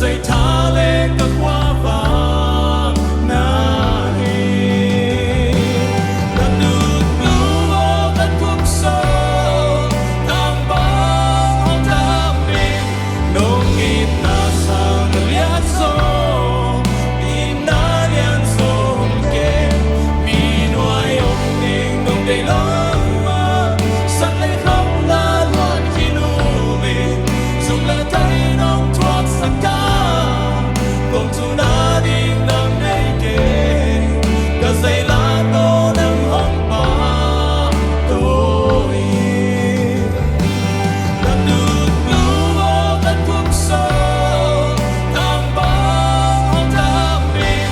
dây thả lê các hoa vàng nahi đã được lưu ở đất quốc sâu thang băng hông thang bình nông nghiệp na sang liát sâu in na lian sâu kê mi nuôi ông đình đông đầy lắm mà sắt lấy khóc la loạn khi nụ mình dùng là thấy nông thoát sạch ca cùng chú na đi nằm đây kề cả dây lá tô nâng hông bà tôi đã được lưu ở đất quốc sâu thang băng hông thang bình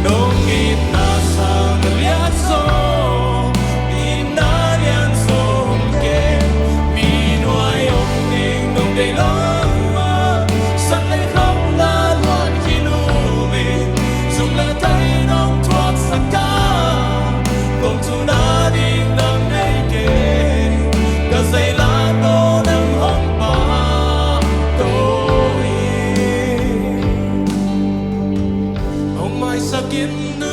nông nghiệp na sang liát sâu in na lian sâu kê mi nuôi ông đình đông đầy lắm mà sắt lấy khóc la loạn khi nụ mình dùng là thấy nông thoát sạch ca cùng chú na đi nằm đây kề cả dây lá tô nâng hông bà tôi ông mai sakit nu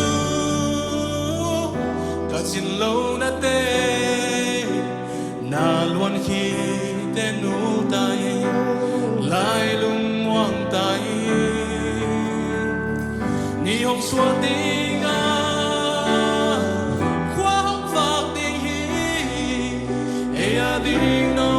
cả xin lâu na tê na luôn khi tên nụ tay lại lung ngoan tay ni hồng xua tiếng khoa hồng phạc tiếng hi ê a tiếng nó